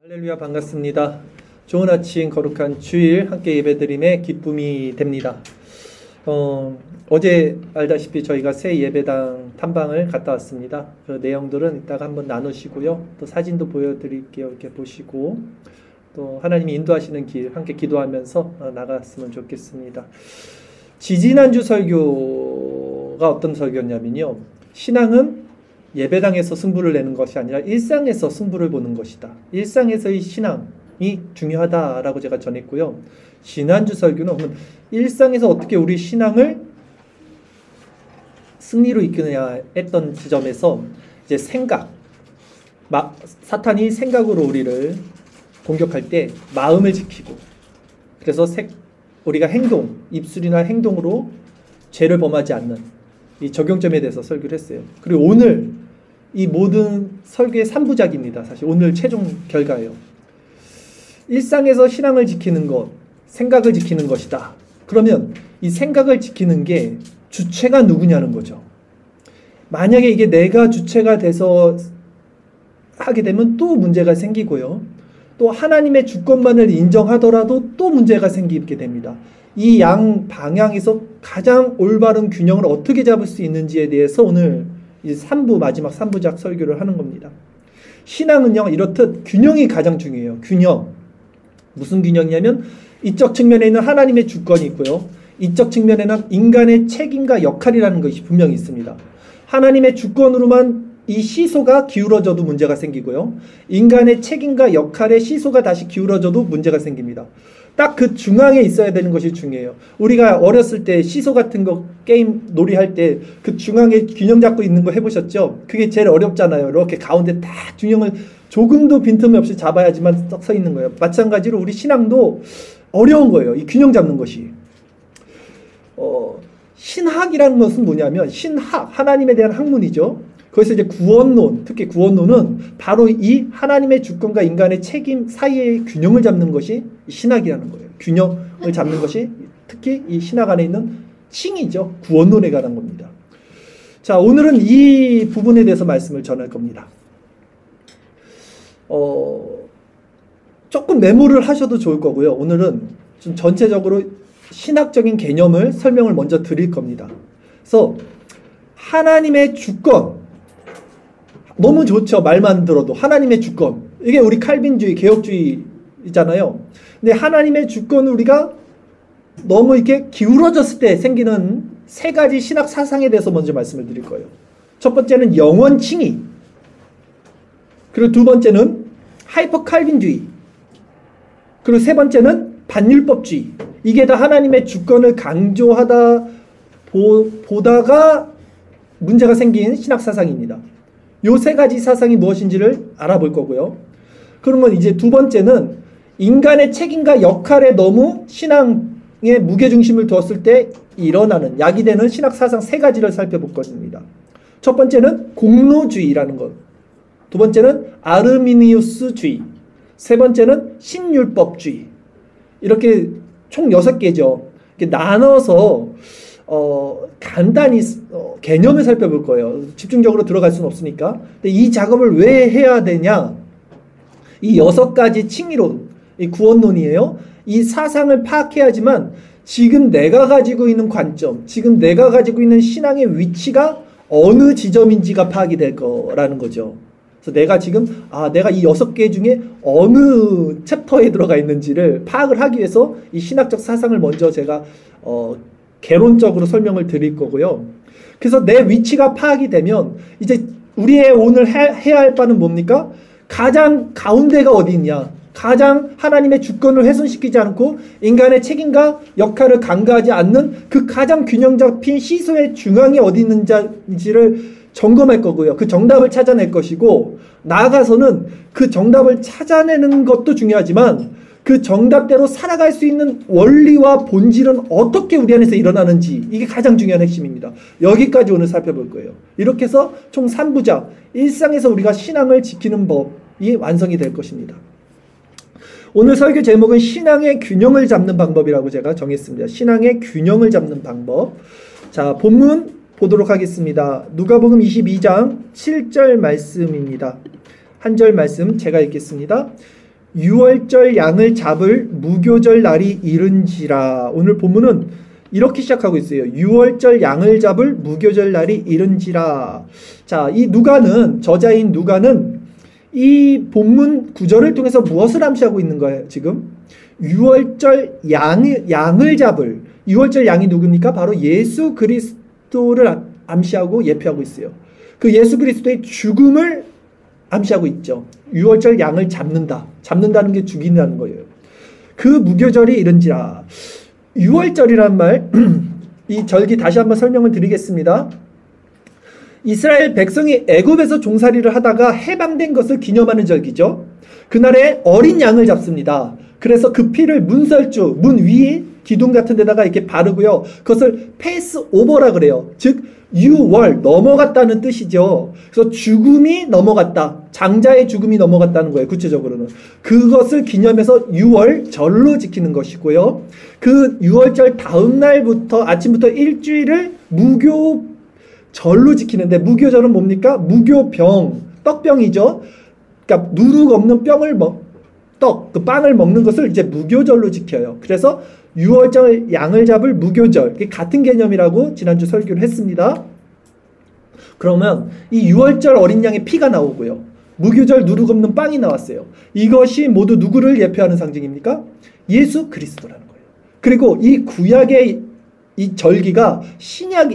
할렐루야, 반갑습니다. 좋은 아침 거룩한 주일 함께 예배드림에 기쁨이 됩니다. 어제 알다시피 저희가 새 예배당 탐방을 갔다 왔습니다. 그 내용들은 이따가 한번 나누시고요. 또 사진도 보여드릴게요. 이렇게 보시고 또 하나님이 인도하시는 길 함께 기도하면서 나갔으면 좋겠습니다. 지지난주 설교가 어떤 설교였냐면요, 신앙은 예배당에서 승부를 내는 것이 아니라 일상에서 승부를 보는 것이다. 일상에서의 신앙이 중요하다라고 제가 전했고요. 지난주 설교는 일상에서 어떻게 우리 신앙을 승리로 이끄느냐 했던 지점에서 이제 사탄이 생각으로 우리를 공격할 때 마음을 지키고, 그래서 우리가 입술이나 행동으로 죄를 범하지 않는 이 적용점에 대해서 설교를 했어요. 그리고 오늘 이 모든 설교의 3부작입니다. 사실 오늘 최종 결과예요. 일상에서 신앙을 지키는 것, 생각을 지키는 것이다. 그러면 이 생각을 지키는 게 주체가 누구냐는 거죠. 만약에 이게 내가 주체가 돼서 하게 되면 또 문제가 생기고요. 또 하나님의 주권만을 인정하더라도 또 문제가 생기게 됩니다. 이 양 방향에서 가장 올바른 균형을 어떻게 잡을 수 있는지에 대해서 오늘 이제 마지막 3부작 설교를 하는 겁니다. 신앙은요, 이렇듯 균형이 가장 중요해요. 균형. 무슨 균형이냐면 이쪽 측면에 있는 하나님의 주권이 있고요, 이쪽 측면에는 인간의 책임과 역할이라는 것이 분명히 있습니다. 하나님의 주권으로만 이 시소가 기울어져도 문제가 생기고요, 인간의 책임과 역할의 시소가 다시 기울어져도 문제가 생깁니다. 딱 그 중앙에 있어야 되는 것이 중요해요. 우리가 어렸을 때 시소 같은 거 게임 놀이할 때 그 중앙에 균형 잡고 있는 거 해보셨죠? 그게 제일 어렵잖아요. 이렇게 가운데 다 균형을 조금도 빈틈이 없이 잡아야지만 서 있는 거예요. 마찬가지로 우리 신앙도 어려운 거예요. 이 균형 잡는 것이. 신학이라는 것은 뭐냐면, 하나님에 대한 학문이죠. 거기서 이제 구원론, 특히 구원론은 바로 이 하나님의 주권과 인간의 책임 사이의 균형을 잡는 것이 신학이라는 거예요. 균형을 잡는 것이 특히 이 신학 안에 있는 칭이죠. 구원론에 관한 겁니다. 자, 오늘은 이 부분에 대해서 말씀을 전할 겁니다. 조금 메모를 하셔도 좋을 거고요. 오늘은 좀 전체적으로 신학적인 개념을 설명을 먼저 드릴 겁니다. 그래서 하나님의 주권, 너무 좋죠. 말만 들어도 하나님의 주권. 이게 우리 칼빈주의, 개혁주의잖아요. 근데 하나님의 주권을 우리가 너무 이렇게 기울어졌을 때 생기는 세 가지 신학 사상에 대해서 먼저 말씀을 드릴 거예요. 첫 번째는 영원칭의. 그리고 두 번째는 하이퍼 칼빈주의. 그리고 세 번째는 반율법주의. 이게 다 하나님의 주권을 강조하다 보다가 문제가 생긴 신학 사상입니다. 요 세 가지 사상이 무엇인지를 알아볼 거고요. 그러면 이제 두 번째는 인간의 책임과 역할에 너무 신앙의 무게중심을 두었을 때 일어나는, 야기되는 신학 사상 세 가지를 살펴볼 것입니다. 첫 번째는 공로주의라는 것, 두 번째는 아르미니우스주의, 세 번째는 신율법주의. 이렇게 총 6개죠. 이렇게 나눠서 간단히 개념을 살펴볼 거예요. 집중적으로 들어갈 수는 없으니까. 근데 이 작업을 왜 해야 되냐? 이 6가지 칭의론, 이 구원론이에요. 이 사상을 파악해야지만 지금 내가 가지고 있는 관점, 지금 내가 가지고 있는 신앙의 위치가 어느 지점인지가 파악이 될 거라는 거죠. 그래서 내가 지금 내가 이 6개 중에 어느 챕터에 들어가 있는지를 파악을 하기 위해서 이 신학적 사상을 먼저 제가 개론적으로 설명을 드릴 거고요. 그래서 내 위치가 파악이 되면 이제 우리의 오늘 해야 할 바는 뭡니까? 가장 가운데가 어디 있냐? 가장 하나님의 주권을 훼손시키지 않고 인간의 책임과 역할을 간과하지 않는 그 가장 균형 잡힌 시소의 중앙이 어디 있는지를 점검할 거고요. 그 정답을 찾아낼 것이고, 나아가서는 그 정답을 찾아내는 것도 중요하지만 그 정답대로 살아갈 수 있는 원리와 본질은 어떻게 우리 안에서 일어나는지, 이게 가장 중요한 핵심입니다. 여기까지 오늘 살펴볼 거예요. 이렇게 해서 총 3부작, 일상에서 우리가 신앙을 지키는 법이 완성이 될 것입니다. 오늘 설교 제목은 신앙의 균형을 잡는 방법이라고 제가 정했습니다. 신앙의 균형을 잡는 방법. 자, 본문 보도록 하겠습니다. 누가복음 22장 7절 말씀입니다. 한 절 말씀 제가 읽겠습니다. 유월절 양을 잡을 무교절 날이 이른지라. 오늘 본문은 이렇게 시작하고 있어요. 유월절 양을 잡을 무교절 날이 이른지라. 자, 이 누가는, 저자인 누가는 이 본문 구절을 통해서 무엇을 암시하고 있는 거예요, 지금? 유월절 양을 잡을, 유월절 양이 누굽니까? 바로 예수 그리스도를 암시하고 예표하고 있어요. 그 예수 그리스도의 죽음을 암시하고 있죠. 유월절 양을 잡는다. 잡는다는 게 죽인다는 거예요. 그 무교절이 이른지라. 유월절이란 말, 이 절기 다시 한번 설명을 드리겠습니다. 이스라엘 백성이 애굽에서 종살이를 하다가 해방된 것을 기념하는 절기죠. 그날에 어린 양을 잡습니다. 그래서 그 피를 문설주, 문 위에 기둥 같은 데다가 이렇게 바르고요. 그것을 패스오버라 그래요. 즉 유월, 넘어갔다는 뜻이죠. 그래서 죽음이 넘어갔다. 장자의 죽음이 넘어갔다는 거예요. 구체적으로는. 그것을 기념해서 유월절로 지키는 것이고요. 그 유월절 다음 날부터 아침부터 일주일을 무교절로 지키는데, 무교절은 뭡니까? 무교병, 떡병이죠. 그러니까 누룩 없는 그 빵을 먹는 것을 이제 무교절로 지켜요. 그래서 유월절 양을 잡을 무교절, 같은 개념이라고 지난주 설교를 했습니다. 그러면 이 유월절 어린 양의 피가 나오고요, 무교절 누룩 없는 빵이 나왔어요. 이것이 모두 누구를 예표하는 상징입니까? 예수 그리스도라는 거예요. 그리고 이 구약의 이 절기가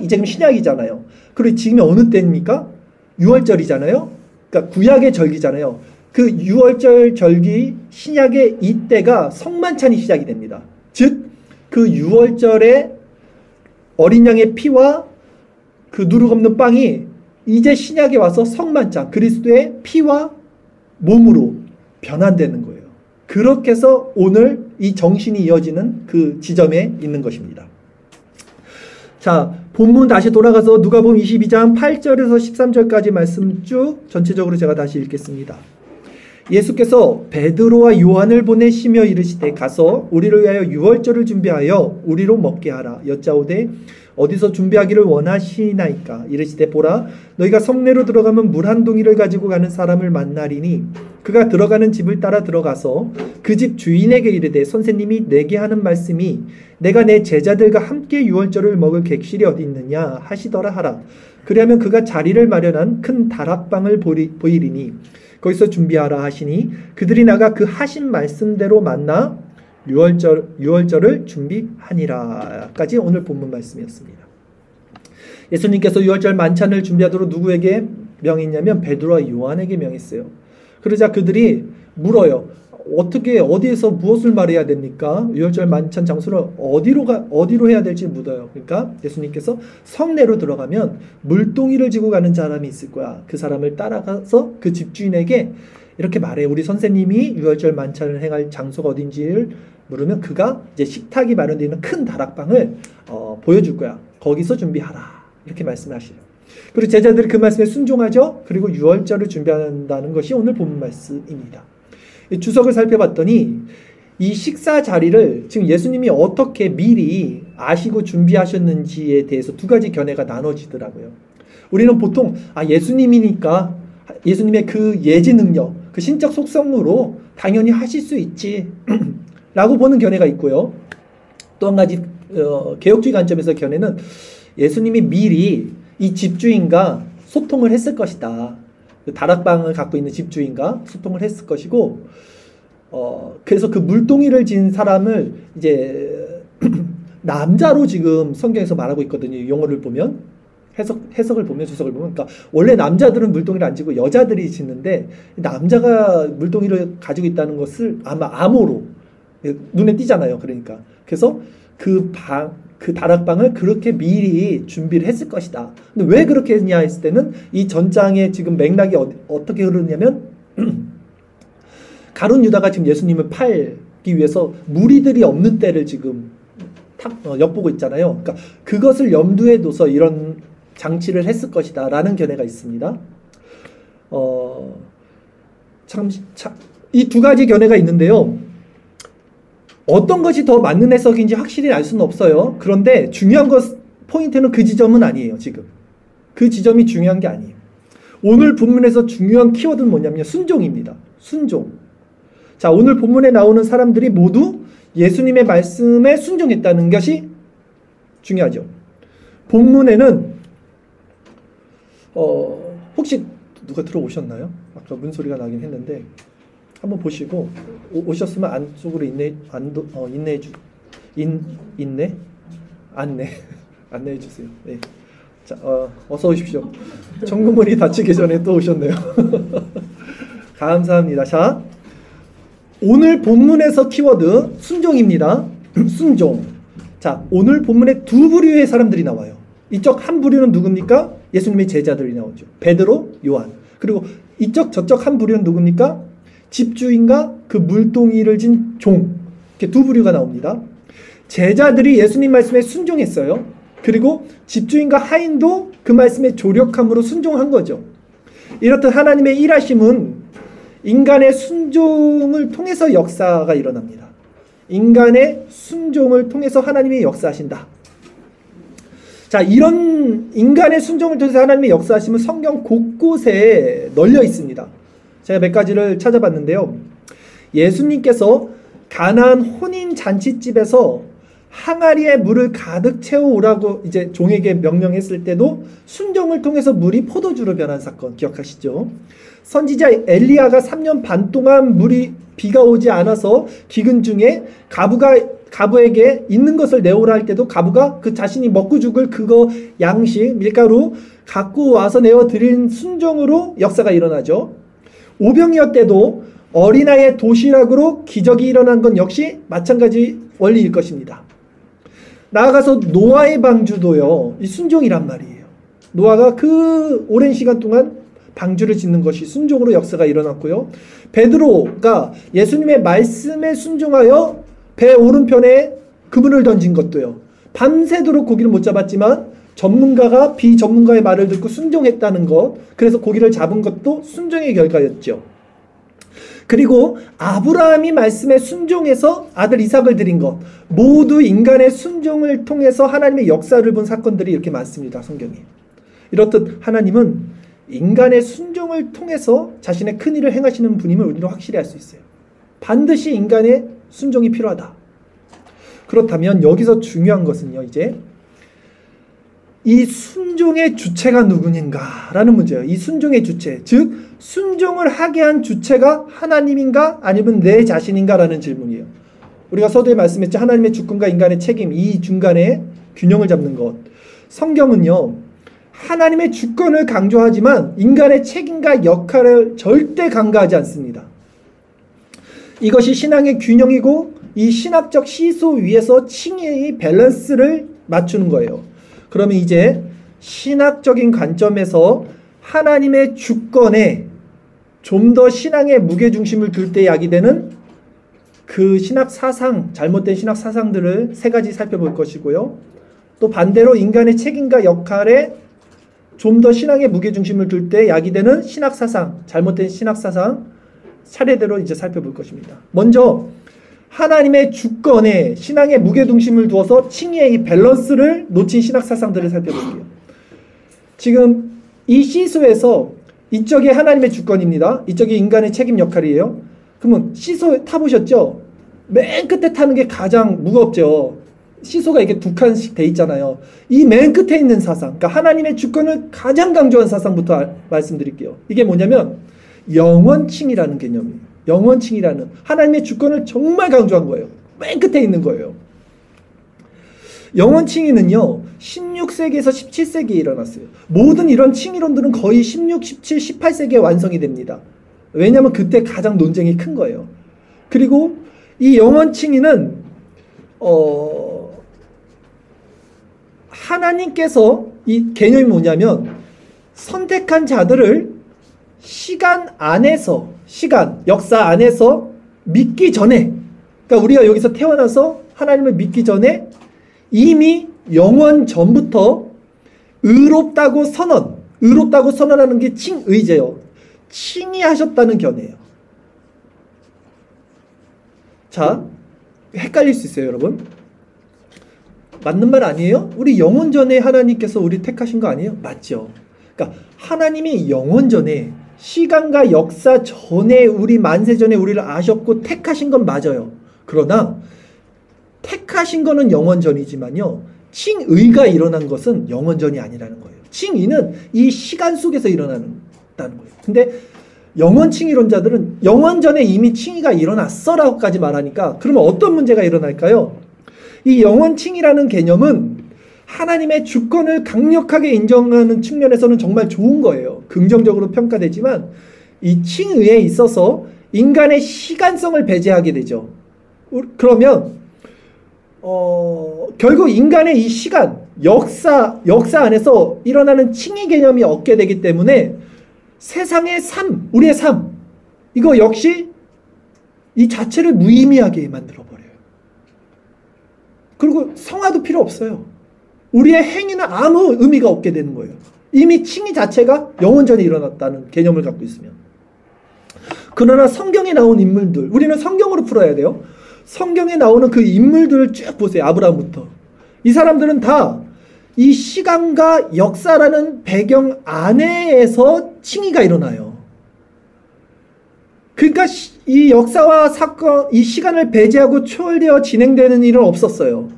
이제 신약이잖아요. 그리고 지금이 어느 때입니까? 유월절이잖아요. 그러니까 구약의 절기잖아요. 그 유월절 절기 신약의 이때가 성만찬이 시작이 됩니다. 즉 그 유월절에 어린 양의 피와 그 누룩 없는 빵이 이제 신약에 와서 성만찬, 그리스도의 피와 몸으로 변환되는 거예요. 그렇게 해서 오늘 이 정신이 이어지는 그 지점에 있는 것입니다. 자, 본문 다시 돌아가서 누가복음 22장 8절에서 13절까지 말씀 쭉 전체적으로 제가 다시 읽겠습니다. 예수께서 베드로와 요한을 보내시며 이르시되 가서 우리를 위하여 유월절을 준비하여 우리로 먹게 하라. 여짜오되 어디서 준비하기를 원하시나이까? 이르시되 보라, 너희가 성내로 들어가면 물 한 동이를 가지고 가는 사람을 만나리니 그가 들어가는 집을 따라 들어가서 그 집 주인에게 이르되 선생님이 내게 하는 말씀이 내가 내 제자들과 함께 유월절을 먹을 객실이 어디 있느냐 하시더라 하라. 그리하면 그가 자리를 마련한 큰 다락방을 보이리니 거기서 준비하라 하시니 그들이 나가 그 하신 말씀대로 만나 유월절을 준비하니라. 까지 오늘 본문 말씀이었습니다. 예수님께서 유월절 만찬을 준비하도록 누구에게 명했냐면 베드로와 요한에게 명했어요. 그러자 그들이 물어요. 어디에서 무엇을 말해야 됩니까? 유월절 만찬 장소를 어디로 해야 될지 묻어요. 그러니까 예수님께서 성내로 들어가면 물동이를 지고 가는 사람이 있을 거야. 그 사람을 따라가서 그 집주인에게 이렇게 말해. 우리 선생님이 유월절 만찬을 행할 장소가 어딘지를 물으면 그가 이제 식탁이 마련되어 있는 큰 다락방을 보여줄 거야. 거기서 준비하라. 이렇게 말씀하시죠. 그리고 제자들이 그 말씀에 순종하죠. 그리고 유월절을 준비한다는 것이 오늘 본문 말씀입니다. 주석을 살펴봤더니 이 식사 자리를 지금 예수님이 어떻게 미리 아시고 준비하셨는지에 대해서 두 가지 견해가 나눠지더라고요. 우리는 보통 예수님이니까 예수님의 그 예지 능력, 그 신적 속성으로 당연히 하실 수 있지 라고 보는 견해가 있고요. 또 한 가지 개혁주의 관점에서 견해는 예수님이 미리 이 집주인과 소통을 했을 것이다. 다락방을 갖고 있는 집주인과 소통을 했을 것이고, 그래서 그 물동이를 진 사람을 이제 남자로 지금 성경에서 말하고 있거든요. 용어를 보면, 해석을 보면, 주석을 보면. 그러니까 원래 남자들은 물동이를 안 지고 여자들이 짓는데, 남자가 물동이를 가지고 있다는 것을 아마 암호로 눈에 띄잖아요. 그러니까. 그래서 그 다락방을 그렇게 미리 준비를 했을 것이다. 근데 왜 그렇게 했냐 했을 때는 이 전장의 지금 맥락이 어떻게 흐르냐면 가룟 유다가 지금 예수님을 팔기 위해서 무리들이 없는 때를 지금 엿보고 있잖아요. 그러니까 그것을 염두에 둬서 이런 장치를 했을 것이다 라는 견해가 있습니다. 이 두 가지 견해가 있는데요. 어떤 것이 더 맞는 해석인지 확실히 알 수는 없어요. 그런데 중요한 포인트는 그 지점은 아니에요. 지금 그 지점이 중요한 게 아니에요. 오늘 본문에서 중요한 키워드는 뭐냐면 순종입니다. 순종. 자, 오늘 본문에 나오는 사람들이 모두 예수님의 말씀에 순종했다는 것이 중요하죠. 본문에는 혹시 누가 들어오셨나요? 아까 문소리가 나긴 했는데 한번 보시고 오셨으면 안쪽으로 안내해 주세요. 네. 자, 어서 오십시오. 청구문이 닫히기 전에 또 오셨네요. 감사합니다. 자, 오늘 본문에서 키워드 순종입니다. 순종. 자, 오늘 본문에 두 부류의 사람들이 나와요. 이쪽 한 부류는 누굽니까? 예수님의 제자들이 나오죠. 베드로, 요한. 그리고 이쪽 저쪽 한 부류는 누굽니까? 집주인과 그 물동이를 진 종. 이렇게 두 부류가 나옵니다. 제자들이 예수님 말씀에 순종했어요. 그리고 집주인과 하인도 그 말씀에 조력함으로 순종한 거죠. 이렇듯 하나님의 일하심은 인간의 순종을 통해서 역사가 일어납니다. 인간의 순종을 통해서 하나님이 역사하신다. 자, 이런 인간의 순종을 통해서 하나님의 역사하심은 성경 곳곳에 널려 있습니다. 제가 몇 가지를 찾아봤는데요. 예수님께서 가나안 혼인 잔치집에서 항아리에 물을 가득 채워오라고 이제 종에게 명령했을 때도 순종을 통해서 물이 포도주로 변한 사건 기억하시죠? 선지자 엘리야가 3년 반 동안 비가 오지 않아서 기근 중에 가부에게 있는 것을 내오라 할 때도 가부가 그 자신이 먹고 죽을 그거 양식 밀가루 갖고 와서 내어 드린 순종으로 역사가 일어나죠. 오병이어 때도 어린아이의 도시락으로 기적이 일어난 건 역시 마찬가지 원리일 것입니다. 나아가서 노아의 방주도요, 이 순종이란 말이에요. 노아가 그 오랜 시간 동안 방주를 짓는 것이 순종으로 역사가 일어났고요. 베드로가 예수님의 말씀에 순종하여 배 오른편에 그물을 던진 것도요. 밤새도록 고기를 못 잡았지만 전문가가 비전문가의 말을 듣고 순종했다는 것, 그래서 고기를 잡은 것도 순종의 결과였죠. 그리고 아브라함이 말씀에 순종해서 아들 이삭을 드린 것, 모두 인간의 순종을 통해서 하나님의 역사를 본 사건들이 이렇게 많습니다. 성경에. 이렇듯 하나님은 인간의 순종을 통해서 자신의 큰 일을 행하시는 분임을 우리는 확실히 알 수 있어요. 반드시 인간의 순종이 필요하다. 그렇다면 여기서 중요한 것은요, 이제 이 순종의 주체가 누구인가라는 문제예요. 이 순종의 주체, 즉 순종을 하게 한 주체가 하나님인가 아니면 내 자신인가라는 질문이에요. 우리가 서두에 말씀했죠. 하나님의 주권과 인간의 책임, 이 중간에 균형을 잡는 것. 성경은요, 하나님의 주권을 강조하지만 인간의 책임과 역할을 절대 간과하지 않습니다. 이것이 신앙의 균형이고 이 신학적 시소 위에서 칭의의 밸런스를 맞추는 거예요. 그러면 이제 신학적인 관점에서 하나님의 주권에 좀 더 신앙의 무게중심을 둘 때 야기되는 그 신학 사상, 잘못된 신학 사상들을 세 가지 살펴볼 것이고요. 또 반대로 인간의 책임과 역할에 좀 더 신앙의 무게중심을 둘 때 야기되는 신학 사상, 잘못된 신학 사상 차례대로 이제 살펴볼 것입니다. 먼저 하나님의 주권에 신앙의 무게중심을 두어서 칭의의 이 밸런스를 놓친 신학 사상들을 살펴볼게요. 지금 이 시소에서 이쪽이 하나님의 주권입니다. 이쪽이 인간의 책임 역할이에요. 그러면 시소 타보셨죠? 맨 끝에 타는 게 가장 무겁죠. 시소가 이게 두 칸씩 돼 있잖아요. 이 맨 끝에 있는 사상, 그러니까 하나님의 주권을 가장 강조한 사상부터 말씀드릴게요. 이게 뭐냐면 영원칭이라는 개념이에요. 영원칭이라는 하나님의 주권을 정말 강조한 거예요. 맨 끝에 있는 거예요. 영원칭의는요 16세기에서 17세기에 일어났어요. 모든 이런 칭의론들은 거의 16, 17, 18세기에 완성이 됩니다. 왜냐하면 그때 가장 논쟁이 큰 거예요. 그리고 이 영원칭의는 하나님께서 이 개념이 뭐냐면 선택한 자들을 시간 안에서, 역사 안에서 믿기 전에, 그러니까 우리가 여기서 태어나서 하나님을 믿기 전에 이미 영원 전부터 의롭다고 선언하는 게 칭의제요. 칭의하셨다는 견해예요. 자, 헷갈릴 수 있어요, 여러분. 맞는 말 아니에요? 우리 영원 전에 하나님께서 우리 택하신 거 아니에요? 맞죠. 그러니까 하나님이 영원 전에 시간과 역사 전에 우리 만세 전에 우리를 아셨고 택하신 건 맞아요. 그러나 택하신 거는 영원전이지만요. 칭의가 일어난 것은 영원전이 아니라는 거예요. 칭의는 이 시간 속에서 일어나는 거예요. 근데 영원칭의론자들은 영원전에 이미 칭의가 일어났어라고까지 말하니까 그러면 어떤 문제가 일어날까요? 이 영원칭의라는 개념은 하나님의 주권을 강력하게 인정하는 측면에서는 정말 좋은 거예요. 긍정적으로 평가되지만 이 칭의에 있어서 인간의 시간성을 배제하게 되죠. 그러면 결국 인간의 이 시간, 역사 안에서 일어나는 칭의 개념이 없게 되기 때문에 세상의 삶, 우리의 삶, 이거 역시 이 자체를 무의미하게 만들어버려요. 그리고 성화도 필요 없어요. 우리의 행위는 아무 의미가 없게 되는 거예요. 이미 칭의 자체가 영원전에 일어났다는 개념을 갖고 있으면. 그러나 성경에 나온 인물들, 우리는 성경으로 풀어야 돼요. 성경에 나오는 그 인물들을 쭉 보세요. 아브라함부터. 이 사람들은 다 이 시간과 역사라는 배경 안에서 칭의가 일어나요. 그러니까 이 역사와 사건, 이 시간을 배제하고 초월되어 진행되는 일은 없었어요.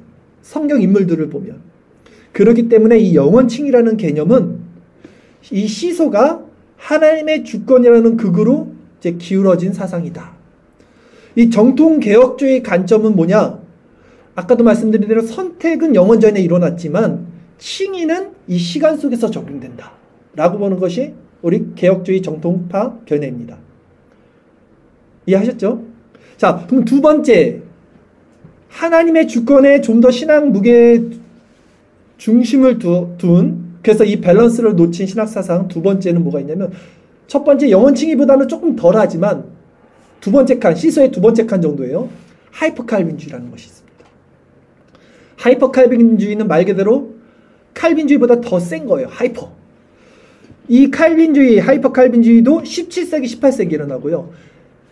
성경 인물들을 보면. 그렇기 때문에 이 영원칭의라는 개념은 이 시소가 하나님의 주권이라는 극으로 이제 기울어진 사상이다. 이 정통개혁주의 관점은 뭐냐? 아까도 말씀드린 대로 선택은 영원전에 일어났지만 칭의는 이 시간 속에서 적용된다 라고 보는 것이 우리 개혁주의 정통파 견해입니다. 이해하셨죠? 자, 그럼 두 번째, 하나님의 주권에 좀 더 신앙 무게 중심을 둔, 그래서 이 밸런스를 놓친 신학사상 두 번째는 뭐가 있냐면, 첫 번째 영원칭의보다는 조금 덜하지만 두 번째 칸, 시소의 두 번째 칸 정도예요. 하이퍼칼빈주의라는 것이 있습니다. 하이퍼칼빈주의는 말 그대로 칼빈주의보다 더 센 거예요. 하이퍼. 이 칼빈주의, 하이퍼칼빈주의도 17세기, 18세기 일어나고요.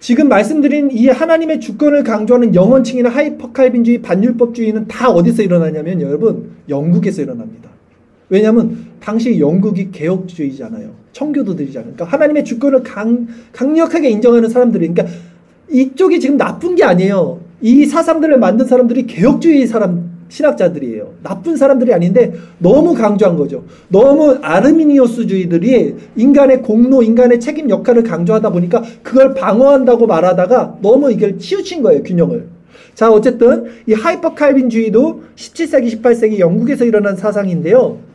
지금 말씀드린 이 하나님의 주권을 강조하는 영원칭의나 하이퍼칼빈주의, 반율법주의는 다 어디서 일어나냐면 여러분 영국에서 일어납니다. 왜냐하면 당시 영국이 개혁주의잖아요. 청교도들이잖아요. 그러니까 하나님의 주권을 강력하게 인정하는 사람들이, 그러니까 이쪽이 지금 나쁜 게 아니에요. 이 사상들을 만든 사람들이 개혁주의 신학자들이에요. 나쁜 사람들이 아닌데 너무 강조한 거죠. 너무 아르미니우스주의들이 인간의 공로, 인간의 책임 역할을 강조하다 보니까 그걸 방어한다고 말하다가 너무 이걸 치우친 거예요. 균형을. 자, 어쨌든 이 하이퍼칼빈주의도 17세기, 18세기 영국에서 일어난 사상인데요.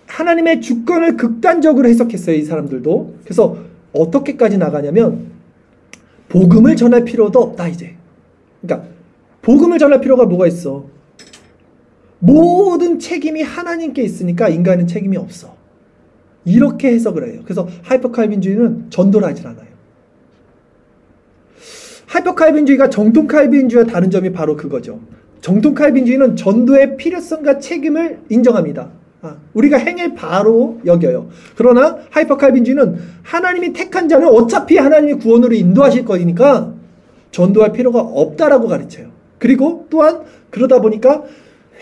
하나님의 주권을 극단적으로 해석했어요. 이 사람들도. 그래서 어떻게까지 나가냐면 복음을 전할 필요도 없다 이제. 그러니까 복음을 전할 필요가 뭐가 있어? 모든 책임이 하나님께 있으니까 인간은 책임이 없어. 이렇게 해석을 해요. 그래서 하이퍼칼빈주의는 전도를 하질 않아요. 하이퍼칼빈주의가 정통칼빈주의와 다른 점이 바로 그거죠. 정통칼빈주의는 전도의 필요성과 책임을 인정합니다. 우리가 행할 바로 여겨요. 그러나 하이퍼칼빈주의는 하나님이 택한 자는 어차피 하나님이 구원으로 인도하실 거니까 전도할 필요가 없다라고 가르쳐요. 그리고 또한 그러다 보니까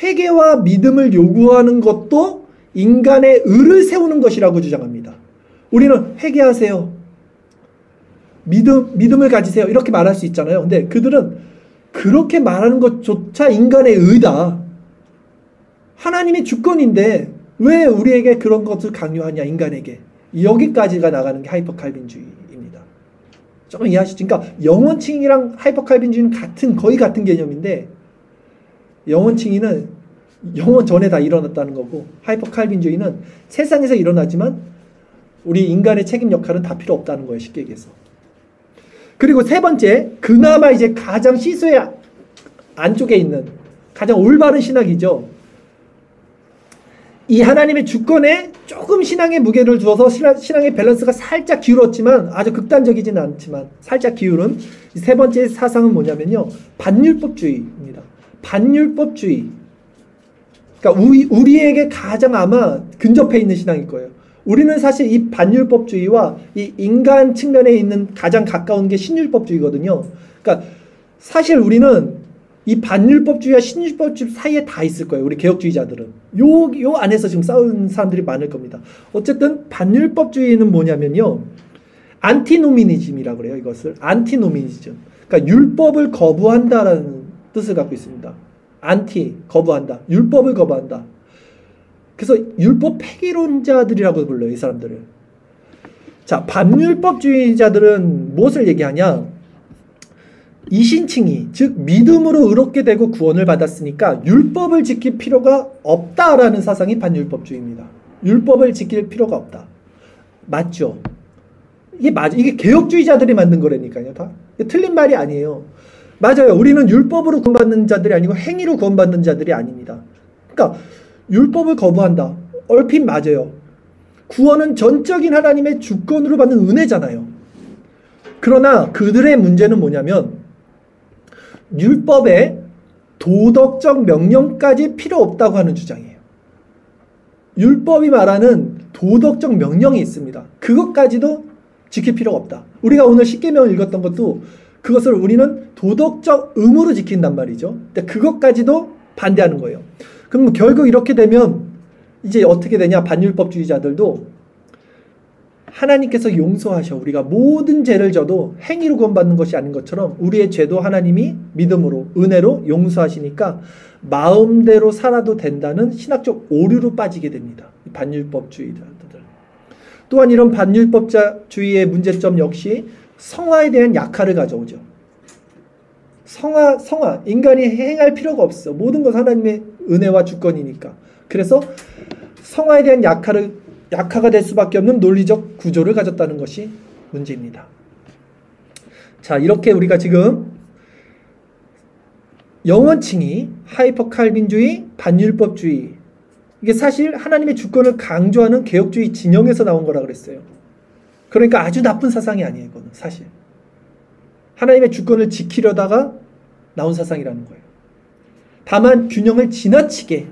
회개와 믿음을 요구하는 것도 인간의 의를 세우는 것이라고 주장합니다. 우리는 회개하세요. 믿음을 가지세요. 이렇게 말할 수 있잖아요. 근데 그들은 그렇게 말하는 것조차 인간의 의다. 하나님의 주권인데 왜 우리에게 그런 것을 강요하냐, 인간에게. 여기까지가 나가는 게 하이퍼칼빈주의입니다. 조금 이해하시죠? 그러니까 영원칭의랑 하이퍼칼빈주의는 거의 같은 개념인데 영원칭의는 영원 전에 다 일어났다는 거고 하이퍼칼빈주의는 세상에서 일어나지만 우리 인간의 책임 역할은 다 필요 없다는 거예요. 쉽게 얘기해서. 그리고 세 번째, 그나마 이제 가장 시소의 안쪽에 있는 가장 올바른 신학이죠. 이 하나님의 주권에 조금 신앙의 무게를 두어서 신앙의 밸런스가 살짝 기울었지만 아주 극단적이지는 않지만 살짝 기울은 이 세 번째 사상은 뭐냐면요. 반율법주의입니다. 반율법주의. 그러니까 우리에게 가장 아마 근접해 있는 신앙일 거예요. 우리는 사실 이 반율법주의와 이 인간 측면에 있는 가장 가까운 게 신율법주의거든요. 그러니까 사실 우리는 이 반율법주의와 신율법주의 사이에 다 있을 거예요. 우리 개혁주의자들은. 요 안에서 지금 싸우는 사람들이 많을 겁니다. 어쨌든 반율법주의는 뭐냐면요. 안티노미니즘이라고 그래요. 이것을. 안티노미니즘. 그러니까 율법을 거부한다라는 뜻을 갖고 있습니다. 안티, 거부한다. 율법을 거부한다. 그래서 율법 폐기론자들이라고 불러요. 이 사람들을. 자, 반율법주의자들은 무엇을 얘기하냐? 이신칭의, 즉 믿음으로 의롭게 되고 구원을 받았으니까 율법을 지킬 필요가 없다라는 사상이 반율법주의입니다. 율법을 지킬 필요가 없다. 맞죠? 이게 맞아. 이게 개혁주의자들이 만든 거라니까요. 다. 틀린 말이 아니에요. 맞아요. 우리는 율법으로 구원받는 자들이 아니고 행위로 구원받는 자들이 아닙니다. 그러니까 율법을 거부한다. 얼핏 맞아요. 구원은 전적인 하나님의 주권으로 받는 은혜잖아요. 그러나 그들의 문제는 뭐냐면 율법에 도덕적 명령까지 필요 없다고 하는 주장이에요. 율법이 말하는 도덕적 명령이 있습니다. 그것까지도 지킬 필요가 없다. 우리가 오늘 십계명을 읽었던 것도 그것을 우리는 도덕적 의무로 지킨단 말이죠. 근데 그것까지도 반대하는 거예요. 그럼 결국 이렇게 되면 이제 어떻게 되냐? 반율법주의자들도 하나님께서 용서하셔. 우리가 모든 죄를 져도 행위로 구원받는 것이 아닌 것처럼 우리의 죄도 하나님이 믿음으로 은혜로 용서하시니까 마음대로 살아도 된다는 신학적 오류로 빠지게 됩니다. 반율법주의자들. 또한 이런 반율법주의의 문제점 역시 성화에 대한 약화를 가져오죠. 성화. 인간이 행할 필요가 없어. 모든 것 하나님의 은혜와 주권이니까. 그래서 성화에 대한 약화가 될 수밖에 없는 논리적 구조를 가졌다는 것이 문제입니다. 자, 이렇게 우리가 지금 영원칭의, 하이퍼 칼빈주의, 반율법주의, 이게 사실 하나님의 주권을 강조하는 개혁주의 진영에서 나온 거라 그랬어요. 그러니까 아주 나쁜 사상이 아니에요. 이거는 사실 하나님의 주권을 지키려다가 나온 사상이라는 거예요. 다만 균형을 지나치게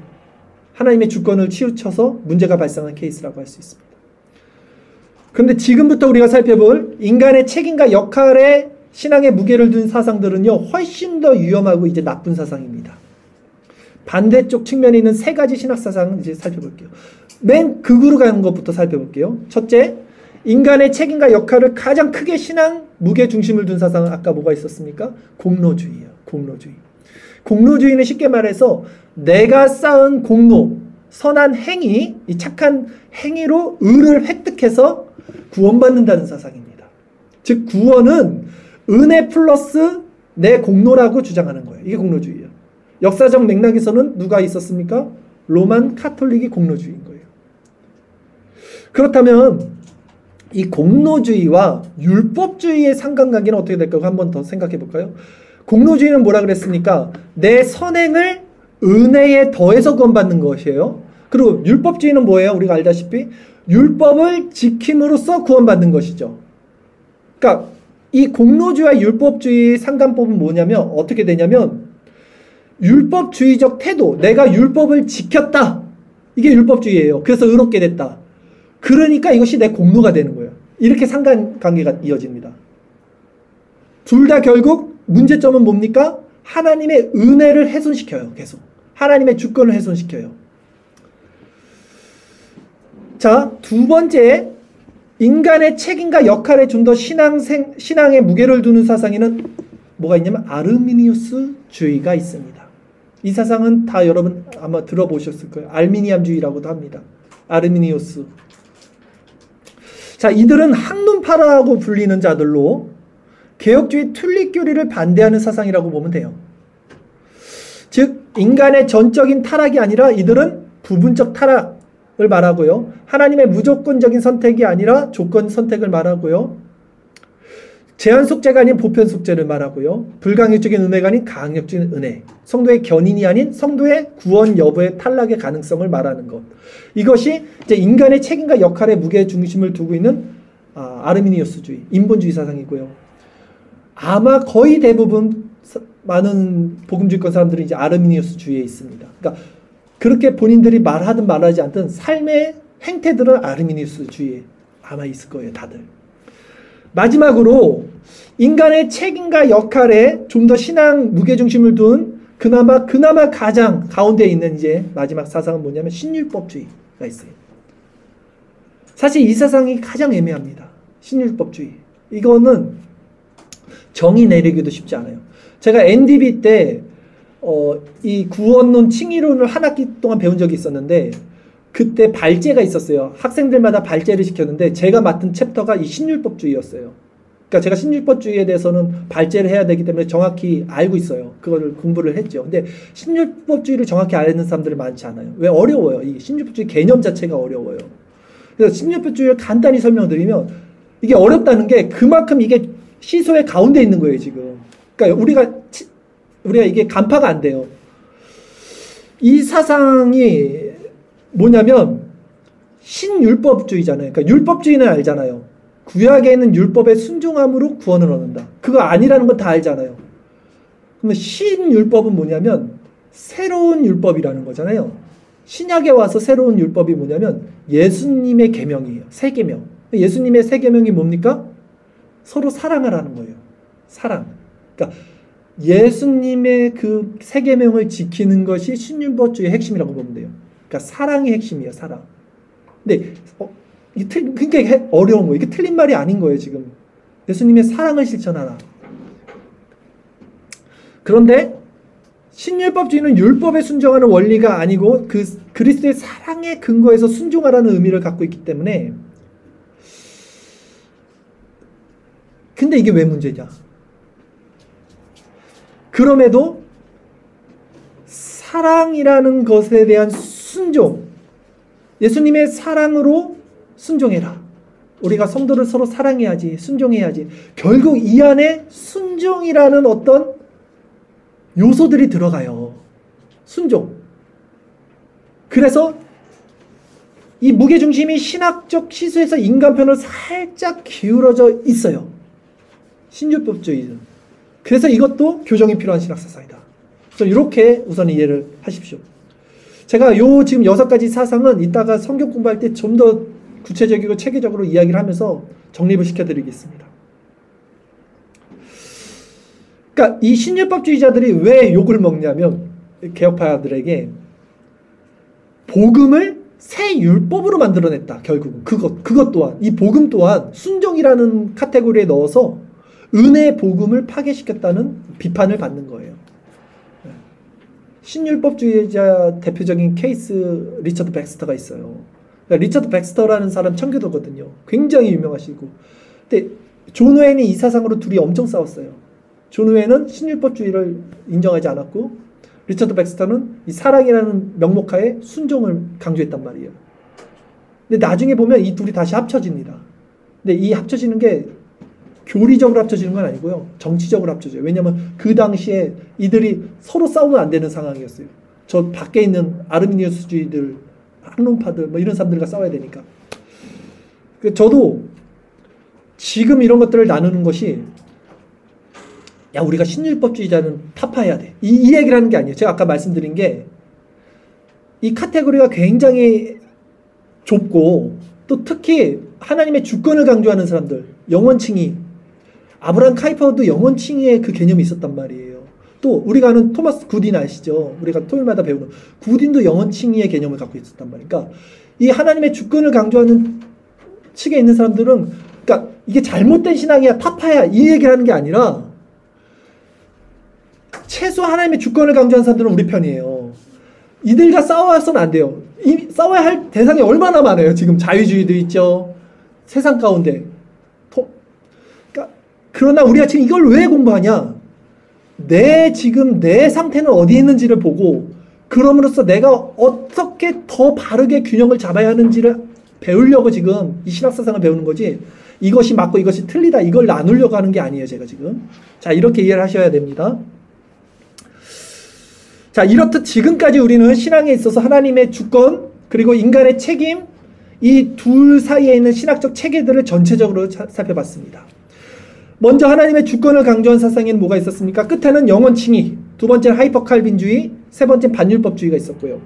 하나님의 주권을 치우쳐서 문제가 발생한 케이스라고 할 수 있습니다. 그런데 지금부터 우리가 살펴볼 인간의 책임과 역할에 신앙의 무게를 둔 사상들은요, 훨씬 더 위험하고 이제 나쁜 사상입니다. 반대쪽 측면에 있는 세 가지 신학 사상을 이제 살펴볼게요. 맨 극으로 가는 것부터 살펴볼게요. 첫째, 인간의 책임과 역할을 가장 크게 신앙 무게 중심을 둔 사상은 아까 뭐가 있었습니까? 공로주의예요. 공로주의. 공로주의는 쉽게 말해서 내가 쌓은 공로, 선한 행위, 이 착한 행위로 의를 획득해서 구원받는다는 사상입니다. 즉 구원은 은혜 플러스 내 공로라고 주장하는 거예요. 이게 공로주의예요. 역사적 맥락에서는 누가 있었습니까? 로만 카톨릭이 공로주의인 거예요. 그렇다면 이 공로주의와 율법주의의 상관관계는 어떻게 될까요? 한 번 더 생각해 볼까요? 공로주의는 뭐라 그랬습니까? 내 선행을 은혜에 더해서 구원받는 것이에요. 그리고 율법주의는 뭐예요? 우리가 알다시피 율법을 지킴으로써 구원받는 것이죠. 그러니까 이 공로주의와 율법주의 상관법은 뭐냐면 어떻게 되냐면 율법주의적 태도, 내가 율법을 지켰다. 이게 율법주의예요. 그래서 의롭게 됐다. 그러니까 이것이 내 공로가 되는 거예요. 이렇게 상관관계가 이어집니다. 둘 다 결국 문제점은 뭡니까? 하나님의 은혜를 훼손시켜요. 계속. 하나님의 주권을 훼손시켜요. 자, 두 번째, 인간의 책임과 역할에 좀 더 신앙의 무게를 두는 사상에는 뭐가 있냐면 아르미니우스주의가 있습니다. 이 사상은 다 여러분 아마 들어보셨을 거예요. 알미니안주의라고도 합니다. 아르미니우스. 자, 이들은 학론파라고 불리는 자들로 개혁주의 툴릿교리를 반대하는 사상이라고 보면 돼요. 즉 인간의 전적인 타락이 아니라 이들은 부분적 타락을 말하고요. 하나님의 무조건적인 선택이 아니라 조건 선택을 말하고요. 제한 속죄가 아닌 보편 속죄를 말하고요. 불강력적인 은혜가 아닌 강력적인 은혜. 성도의 견인이 아닌 성도의 구원 여부의 탈락의 가능성을 말하는 것. 이것이 이제 인간의 책임과 역할에 무게 중심을 두고 있는 아르미니우스주의, 인본주의 사상이고요. 아마 거의 대부분 많은 복음주의권 사람들이 이제 아르미니우스주의에 있습니다. 그러니까 그렇게 본인들이 말하든 말하지 않든 삶의 행태들은 아르미니우스주의에 아마 있을 거예요, 다들. 마지막으로 인간의 책임과 역할에 좀 더 신앙 무게중심을 둔 그나마 가장 가운데 있는 이제 마지막 사상은 뭐냐면 신율법주의가 있어요. 사실 이 사상이 가장 애매합니다. 신율법주의. 이거는 정의 내리기도 쉽지 않아요. 제가 NDB 때 이 구원론 칭의론을 한 학기 동안 배운 적이 있었는데 그때 발제가 있었어요. 학생들마다 발제를 시켰는데 제가 맡은 챕터가 이 신율법주의였어요. 그러니까 제가 신율법주의에 대해서는 발제를 해야 되기 때문에 정확히 알고 있어요. 그거를 공부를 했죠. 근데 신율법주의를 정확히 아는 사람들이 많지 않아요. 왜? 어려워요. 이 신율법주의 개념 자체가 어려워요. 그래서 신율법주의를 간단히 설명드리면 이게 어렵다는 게 그만큼 이게 시소의 가운데 있는 거예요, 지금. 그러니까 우리가 이게 간파가 안 돼요. 이 사상이 뭐냐면 신율법주의잖아요. 그러니까 율법주의는 알잖아요. 구약에 있는 율법의 순종함으로 구원을 얻는다. 그거 아니라는 건 다 알잖아요. 그러면 신율법은 뭐냐면 새로운 율법이라는 거잖아요. 신약에 와서 새로운 율법이 뭐냐면 예수님의 계명이에요. 새 계명. 예수님의 새 계명이 뭡니까? 서로 사랑하라는 거예요. 사랑. 그러니까 예수님의 그 새 계명을 지키는 것이 신율법주의의 핵심이라고 보면 돼요. 그러니까 사랑이 핵심이에요. 사랑. 근데 그러니까 어려운 거예요. 이게 틀린 말이 아닌 거예요. 지금 예수님의 사랑을 실천하라. 그런데 신율법주의는 율법에 순종하는 원리가 아니고 그 그리스도의 사랑의 근거에서 순종하라는 의미를 갖고 있기 때문에 근데 이게 왜 문제냐? 그럼에도 사랑이라는 것에 대한 순종, 예수님의 사랑으로 순종해라. 우리가 성도를 서로 사랑해야지, 순종해야지. 결국 이 안에 순종이라는 어떤 요소들이 들어가요. 순종. 그래서 이 무게중심이 신학적 시소에서 인간편으로 살짝 기울어져 있어요. 신율법주의는. 그래서 이것도 교정이 필요한 신학사상이다. 이렇게 우선 이해를 하십시오. 제가 지금 6가지 사상은 이따가 성경 공부할 때 좀 더 구체적이고 체계적으로 이야기를 하면서 정립을 시켜드리겠습니다. 그러니까 이 신율법주의자들이 왜 욕을 먹냐면 개혁파들에게 복음을 새 율법으로 만들어냈다. 결국은 그것 또한 이 복음 또한 순종이라는 카테고리에 넣어서 은혜의 복음을 파괴시켰다는 비판을 받는 거예요. 신율법주의자 대표적인 케이스 리처드 백스터가 있어요. 그러니까 리처드 백스터라는 사람 청교도거든요. 굉장히 유명하시고. 근데 존 웨인이 이 사상으로 둘이 엄청 싸웠어요. 존 웨인은 신율법주의를 인정하지 않았고 리처드 백스터는 이 사랑이라는 명목하에 순종을 강조했단 말이에요. 근데 나중에 보면 이 둘이 다시 합쳐집니다. 근데 이 합쳐지는 게 교리적으로 합쳐지는 건 아니고요. 정치적으로 합쳐져요. 왜냐하면 그 당시에 이들이 서로 싸우면 안 되는 상황이었어요. 저 밖에 있는 아르미니우스주의들, 학론파들 뭐 이런 사람들과 싸워야 되니까. 저도 지금 이런 것들을 나누는 것이 야 우리가 신율법주의자는 타파해야 돼. 이 얘기를 하는 게 아니에요. 제가 아까 말씀드린 게 이 카테고리가 굉장히 좁고 또 특히 하나님의 주권을 강조하는 사람들, 영원칭의, 아브라함 카이퍼도 영원칭의의 그 개념이 있었단 말이에요. 또 우리가 아는 토마스 굿인 아시죠? 우리가 토요일마다 배우는 굿인도 영원칭의의 개념을 갖고 있었단 말이에요. 그러니까 이 하나님의 주권을 강조하는 측에 있는 사람들은 그러니까 이게 잘못된 신앙이야, 타파야 이 얘기를 하는 게 아니라 최소 하나님의 주권을 강조하는 사람들은 우리 편이에요. 이들과 싸워서는 안 돼요. 싸워야 할 대상이 얼마나 많아요. 지금 자유주의도 있죠. 세상 가운데. 그러니까 그러나 우리가 지금 이걸 왜 공부하냐? 지금 내 상태는 어디 있는지를 보고 그럼으로써 내가 어떻게 더 바르게 균형을 잡아야 하는지를 배우려고 지금 이 신학사상을 배우는 거지 이것이 맞고 이것이 틀리다 이걸 나누려고 하는 게 아니에요. 제가 지금. 자, 이렇게 이해를 하셔야 됩니다. 자, 이렇듯 지금까지 우리는 신앙에 있어서 하나님의 주권 그리고 인간의 책임 이 둘 사이에 있는 신학적 체계들을 전체적으로 살펴봤습니다. 먼저 하나님의 주권을 강조한 사상에는 뭐가 있었습니까? 끝에는 영원칭의, 두 번째는 하이퍼칼빈주의, 세 번째는 반율법주의가 있었고요.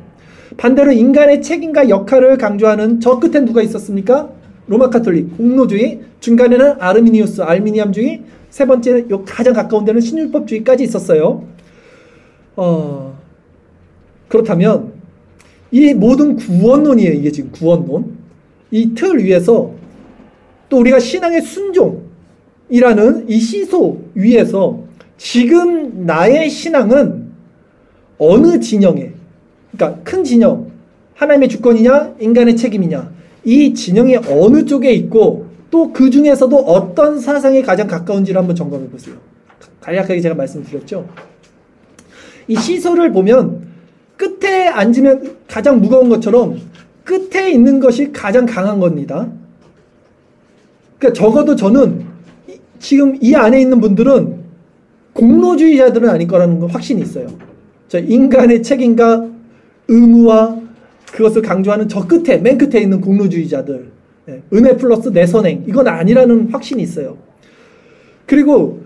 반대로 인간의 책임과 역할을 강조하는 저 끝엔 누가 있었습니까? 로마 카톨릭, 공로주의, 중간에는 아르미니우스, 알미니암주의, 세 번째는 가장 가까운 데는 신율법주의까지 있었어요. 그렇다면 이 모든 구원론이에요. 이게 지금 구원론. 이 틀 위에서 또 우리가 신앙의 순종이라는 이 시소 위에서 지금 나의 신앙은 어느 진영에, 그러니까 큰 진영, 하나님의 주권이냐 인간의 책임이냐, 이 진영이 어느 쪽에 있고 또 그 중에서도 어떤 사상에 가장 가까운지를 한번 점검해 보세요. 간략하게 제가 말씀드렸죠. 이 시소를 보면 끝에 앉으면 가장 무거운 것처럼 끝에 있는 것이 가장 강한 겁니다. 그러니까 적어도 저는 지금 이 안에 있는 분들은 공로주의자들은 아닐 거라는 건 확신이 있어요. 저 인간의 책임과 의무와 그것을 강조하는 저 끝에, 맨 끝에 있는 공로주의자들, 은혜 플러스 내 선행, 이건 아니라는 확신이 있어요. 그리고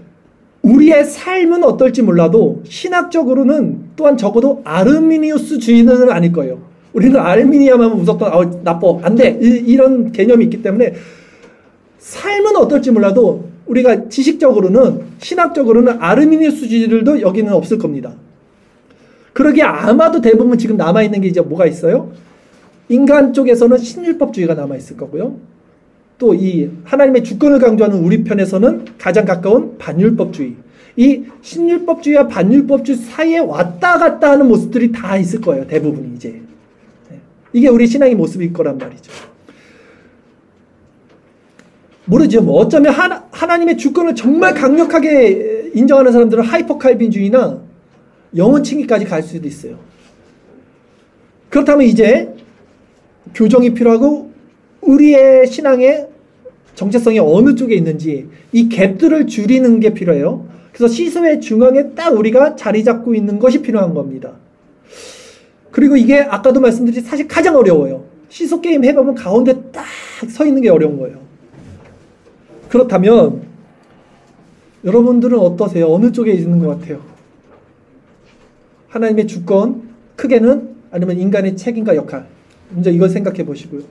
우리의 삶은 어떨지 몰라도 신학적으로는 또한 적어도 아르미니우스주의는 아닐 거예요. 우리는 아르미니아만 무조건 나빠, 안 돼, 이런 개념이 있기 때문에 삶은 어떨지 몰라도 우리가 지식적으로는, 신학적으로는 아르미니우스주의들도 여기는 없을 겁니다. 그러기에 아마도 대부분 지금 남아있는 게 이제 뭐가 있어요? 인간 쪽에서는 신율법주의가 남아있을 거고요. 또 이 하나님의 주권을 강조하는 우리 편에서는 가장 가까운 반율법주의. 이 신율법주의와 반율법주의 사이에 왔다 갔다 하는 모습들이 다 있을 거예요. 대부분이 이제. 이게 우리 신앙의 모습일 거란 말이죠. 모르죠. 뭐 어쩌면 하나님의 주권을 정말 강력하게 인정하는 사람들은 하이퍼 칼빈주의나 영혼칭의까지 갈 수도 있어요. 그렇다면 이제 교정이 필요하고 우리의 신앙의 정체성이 어느 쪽에 있는지 이 갭들을 줄이는 게 필요해요. 그래서 시소의 중앙에 딱 우리가 자리 잡고 있는 것이 필요한 겁니다. 그리고 이게 아까도 말씀드렸듯이 사실 가장 어려워요. 시소 게임 해보면 가운데 딱 서 있는 게 어려운 거예요. 그렇다면 여러분들은 어떠세요? 어느 쪽에 있는 것 같아요? 하나님의 주권, 크게는, 아니면 인간의 책임과 역할. 먼저 이걸 생각해 보시고요.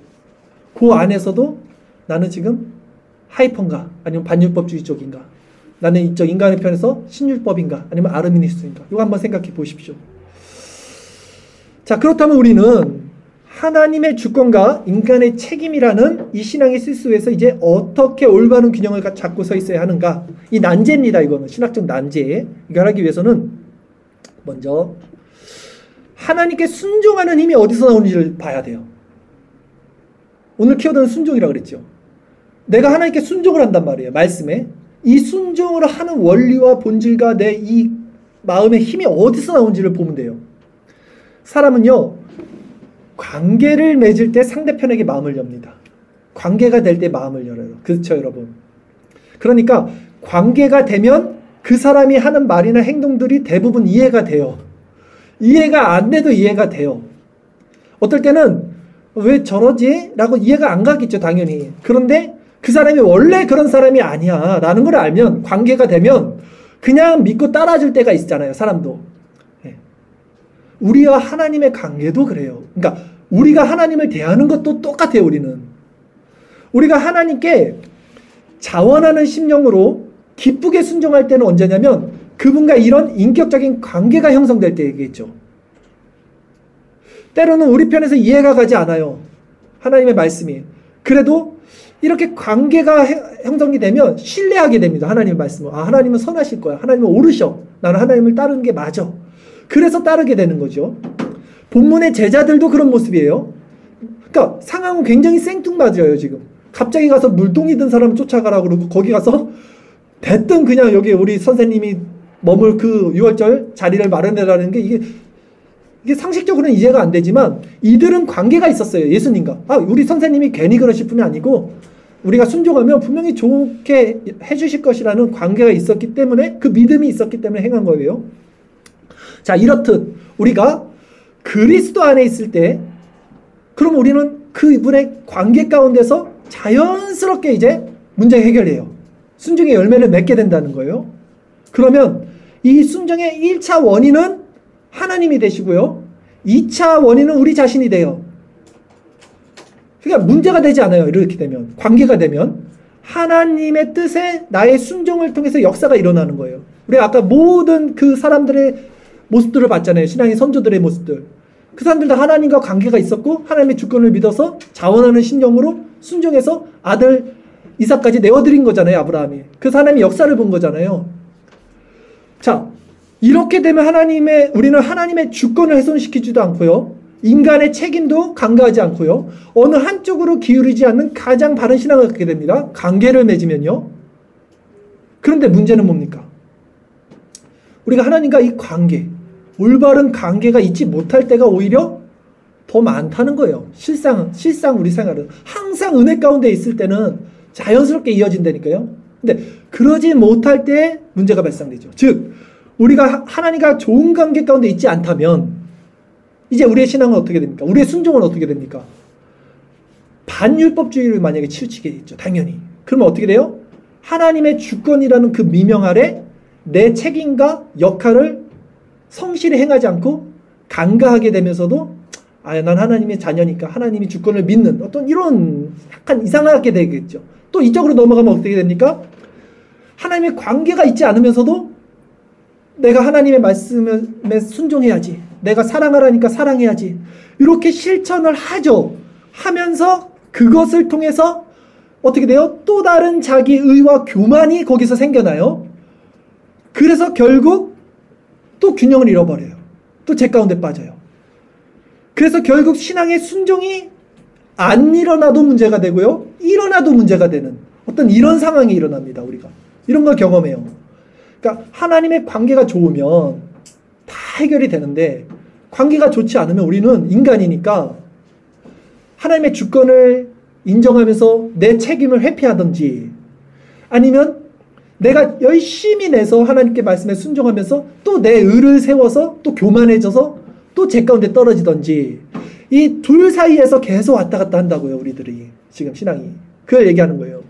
그 안에서도 나는 지금 하이퍼인가, 아니면 반율법주의 쪽인가, 나는 이쪽 인간의 편에서 신율법인가, 아니면 아르미니스트인가, 이거 한번 생각해 보십시오. 자, 그렇다면 우리는 하나님의 주권과 인간의 책임이라는 이 신앙의 실수에서 이제 어떻게 올바른 균형을 잡고 서 있어야 하는가, 이 난제입니다. 이거는 신학적 난제. 이걸 하기 위해서는 먼저 하나님께 순종하는 힘이 어디서 나오는지를 봐야 돼요. 오늘 키워드는 순종이라고 그랬죠. 내가 하나님께 순종을 한단 말이에요. 말씀에. 이 순종을 하는 원리와 본질과 내 이 마음의 힘이 어디서 나오는지를 보면 돼요. 사람은요, 관계를 맺을 때 상대편에게 마음을 엽니다. 관계가 될 때 마음을 열어요. 그렇죠, 여러분? 그러니까 관계가 되면 그 사람이 하는 말이나 행동들이 대부분 이해가 돼요. 이해가 안 돼도 이해가 돼요. 어떨 때는 왜 저러지? 라고 이해가 안 가겠죠, 당연히. 그런데 그 사람이 원래 그런 사람이 아니야 라는 걸 알면, 관계가 되면 그냥 믿고 따라줄 때가 있잖아요, 사람도. 우리와 하나님의 관계도 그래요. 그러니까 우리가 하나님을 대하는 것도 똑같아요. 우리가 하나님께 자원하는 심령으로 기쁘게 순종할 때는 언제냐면 그분과 이런 인격적인 관계가 형성될 때이겠죠. 때로는 우리 편에서 이해가 가지 않아요, 하나님의 말씀이. 그래도 이렇게 관계가 형성이 되면 신뢰하게 됩니다. 하나님의 말씀을. 아, 하나님은 선하실 거야, 하나님은 옳으셔, 나는 하나님을 따르는 게 맞아. 그래서 따르게 되는 거죠. 본문의 제자들도 그런 모습이에요. 그러니까 상황은 굉장히 생뚱맞아요. 지금 갑자기 가서 물동이 든 사람을 쫓아가라고 그러고, 거기 가서 대뜸 그냥 여기 우리 선생님이 머물 그 6월절 자리를 마련해라는 게, 이게 상식적으로는 이해가 안 되지만 이들은 관계가 있었어요, 예수님과. 아, 우리 선생님이 괜히 그러실 분이 아니고 우리가 순종하면 분명히 좋게 해주실 것이라는 관계가 있었기 때문에, 그 믿음이 있었기 때문에 행한 거예요. 자, 이렇듯 우리가 그리스도 안에 있을 때, 그럼 우리는 그분의 관계 가운데서 자연스럽게 이제 문제 해결해요. 순종의 열매를 맺게 된다는 거예요. 그러면 이 순종의 1차 원인은 하나님이 되시고요, 2차 원인은 우리 자신이 돼요. 그러니까 문제가 되지 않아요. 이렇게 되면, 관계가 되면 하나님의 뜻에 나의 순종을 통해서 역사가 일어나는 거예요. 우리가 아까 모든 그 사람들의 모습들을 봤잖아요. 신앙의 선조들의 모습들. 그 사람들 다 하나님과 관계가 있었고 하나님의 주권을 믿어서 자원하는 심령으로 순종해서 아들 이삭까지 내어드린 거잖아요. 아브라함이. 그래서 하나님의 역사를 본 거잖아요. 자, 이렇게 되면 우리는 하나님의 주권을 훼손시키지도 않고요. 인간의 책임도 간과하지 않고요. 어느 한쪽으로 기울이지 않는 가장 바른 신앙을 갖게 됩니다. 관계를 맺으면요. 그런데 문제는 뭡니까? 우리가 하나님과 이 관계, 올바른 관계가 있지 못할 때가 오히려 더 많다는 거예요. 실상 우리 생활은. 항상 은혜 가운데 있을 때는 자연스럽게 이어진다니까요. 근데 그러지 못할 때 문제가 발생되죠. 즉, 우리가 하나님과 좋은 관계 가운데 있지 않다면 이제 우리의 신앙은 어떻게 됩니까? 우리의 순종은 어떻게 됩니까? 반율법주의를 만약에 치우치게 있죠. 당연히. 그러면 어떻게 돼요? 하나님의 주권이라는 그 미명 아래 내 책임과 역할을 성실히 행하지 않고 간과하게 되면서도 난 하나님의 자녀니까 하나님이 주권을 믿는 어떤 이런 약간 이상하게 되겠죠. 또 이쪽으로 넘어가면 어떻게 됩니까? 하나님의 관계가 있지 않으면서도 내가 하나님의 말씀에 순종해야지. 내가 사랑하라니까 사랑해야지. 이렇게 실천을 하면서 그것을 통해서 어떻게 돼요? 또 다른 자기 의와 교만이 거기서 생겨나요. 그래서 결국 또 균형을 잃어버려요. 또 제 가운데 빠져요. 그래서 결국 신앙의 순종이 안 일어나도 문제가 되고요. 일어나도 문제가 되는 어떤 이런 상황이 일어납니다. 우리가. 이런 걸 경험해요. 그러니까 하나님의 관계가 좋으면 다 해결이 되는데 관계가 좋지 않으면 우리는 인간이니까 하나님의 주권을 인정하면서 내 책임을 회피하든지 아니면 내가 열심히 내서 하나님께 말씀에 순종하면서 또 내 의를 세워서 또 교만해져서 또 제 가운데 떨어지든지 이 둘 사이에서 계속 왔다 갔다 한다고요. 우리들이 지금 신앙이. 그걸 얘기하는 거예요.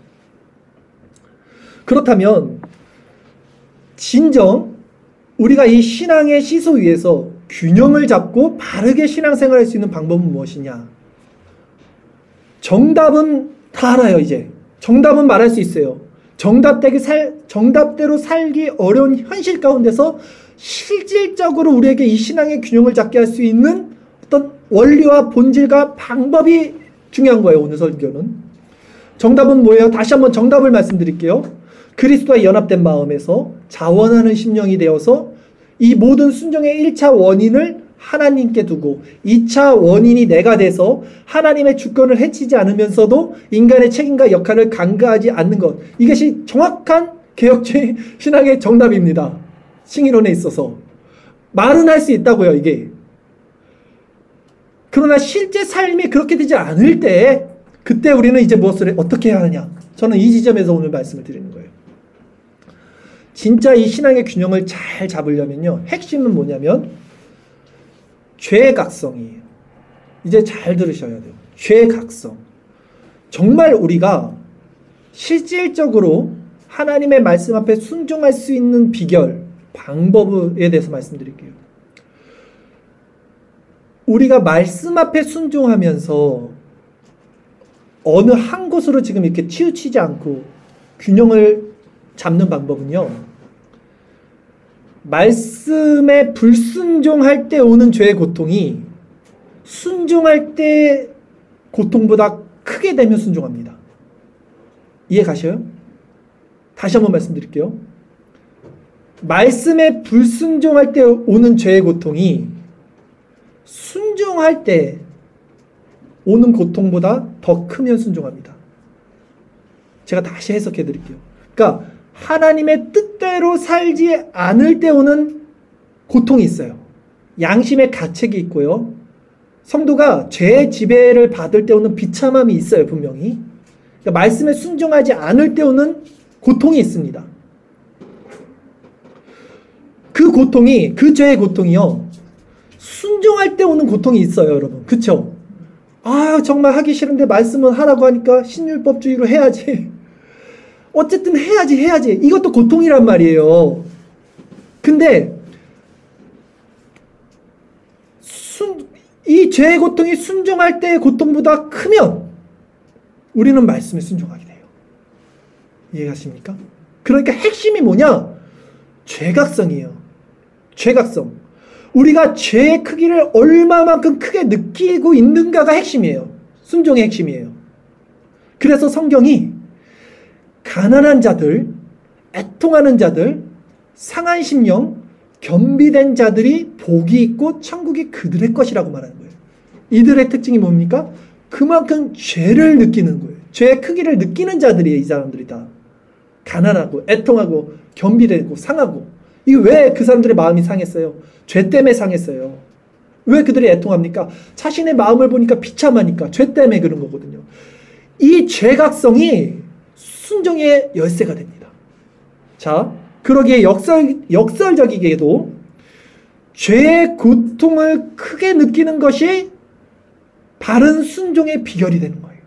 그렇다면 진정 우리가 이 신앙의 시소 위에서 균형을 잡고 바르게 신앙생활할 수 있는 방법은 무엇이냐? 정답은 다 알아요. 이제 정답은 말할 수 있어요. 정답대로 살기 어려운 현실 가운데서 실질적으로 우리에게 이 신앙의 균형을 잡게 할 수 있는 어떤 원리와 본질과 방법이 중요한 거예요. 오늘 설교는. 정답은 뭐예요? 다시 한번 정답을 말씀드릴게요. 그리스도와 연합된 마음에서 자원하는 심령이 되어서 이 모든 순종의 1차 원인을 하나님께 두고 2차 원인이 내가 돼서 하나님의 주권을 해치지 않으면서도 인간의 책임과 역할을 간과하지 않는 것. 이것이 정확한 개혁주의 신앙의 정답입니다. 싱이론에 있어서. 말은 할 수 있다고요. 이게. 그러나 실제 삶이 그렇게 되지 않을 때 그때 우리는 이제 무엇을 어떻게 해야 하느냐. 저는 이 지점에서 오늘 말씀을 드리는 거예요. 진짜 이 신앙의 균형을 잘 잡으려면요. 핵심은 뭐냐면 죄각성이에요. 이제 잘 들으셔야 돼요. 죄각성. 정말 우리가 실질적으로 하나님의 말씀 앞에 순종할 수 있는 비결, 방법에 대해서 말씀드릴게요. 우리가 말씀 앞에 순종하면서 어느 한 곳으로 지금 이렇게 치우치지 않고 균형을 잡는 방법은요. 말씀에 불순종할 때 오는 죄의 고통이 순종할 때 고통보다 크게 되면 순종합니다. 이해 가셔요? 다시 한번 말씀드릴게요. 말씀에 불순종할 때 오는 죄의 고통이 순종할 때 오는 고통보다 더 크면 순종합니다. 제가 다시 해석해 드릴게요. 그러니까 하나님의 뜻대로 살지 않을 때 오는 고통이 있어요. 양심의 가책이 있고요. 성도가 죄의 지배를 받을 때 오는 비참함이 있어요. 분명히. 그러니까 말씀에 순종하지 않을 때 오는 고통이 있습니다. 그 고통이, 그 죄의 고통이요. 순종할 때 오는 고통이 있어요. 여러분. 그쵸? 정말 하기 싫은데 말씀은 하라고 하니까 신율법주의로 해야지. 어쨌든 해야지. 이것도 고통이란 말이에요. 근데 이 죄의 고통이 순종할 때의 고통보다 크면 우리는 말씀에 순종하게 돼요. 이해가십니까? 그러니까 핵심이 뭐냐? 죄각성이에요. 죄각성. 우리가 죄의 크기를 얼마만큼 크게 느끼고 있는가가 핵심이에요. 순종의 핵심이에요. 그래서 성경이 가난한 자들, 애통하는 자들, 상한 심령, 겸비된 자들이 복이 있고 천국이 그들의 것이라고 말하는 거예요. 이들의 특징이 뭡니까? 그만큼 죄를 느끼는 거예요. 죄의 크기를 느끼는 자들이에요. 이 사람들이 다. 가난하고 애통하고 겸비되고 상하고. 이게 왜 그 사람들의 마음이 상했어요? 죄 때문에 상했어요. 왜 그들이 애통합니까? 자신의 마음을 보니까 비참하니까 죄 때문에 그런 거거든요. 이 죄각성이 순종의 열쇠가 됩니다. 자, 그러기에 역설적이게도 죄의 고통을 크게 느끼는 것이 바른 순종의 비결이 되는 거예요.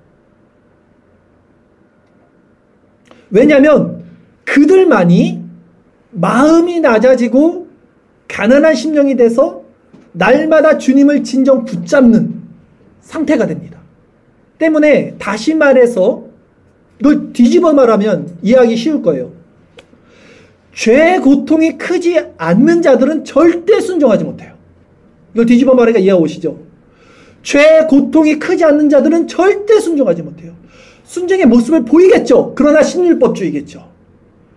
왜냐하면 그들만이 마음이 낮아지고 가난한 심령이 돼서 날마다 주님을 진정 붙잡는 상태가 됩니다. 때문에 다시 말해서 이걸 뒤집어 말하면 이해하기 쉬울 거예요. 죄의 고통이 크지 않는 자들은 절대 순종하지 못해요. 이걸 뒤집어 말하니까 이해가 오시죠? 죄의 고통이 크지 않는 자들은 절대 순종하지 못해요. 순종의 모습을 보이겠죠. 그러나 신율법주의겠죠.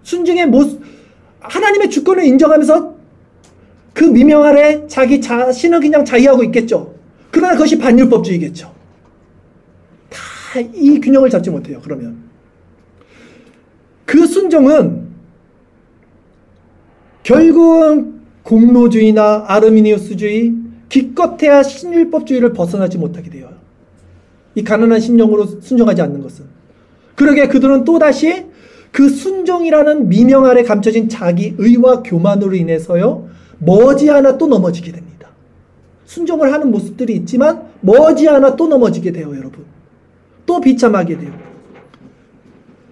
순종의 모습, 하나님의 주권을 인정하면서 그 미명 아래 자기 자신을 그냥 자유하고 있겠죠. 그러나 그것이 반율법주의겠죠. 다 이 균형을 잡지 못해요. 그러면 그 순종은 결국은 공로주의나 아르미니우스주의, 기껏해야 신율법주의를 벗어나지 못하게 돼요. 이 가난한 심령으로 순종하지 않는 것은. 그러게 그들은 또다시 그 순종이라는 미명 아래 감춰진 자기 의와 교만으로 인해서요, 머지않아 또 넘어지게 됩니다. 순종을 하는 모습들이 있지만 머지않아 또 넘어지게 돼요. 여러분. 또 비참하게 돼요.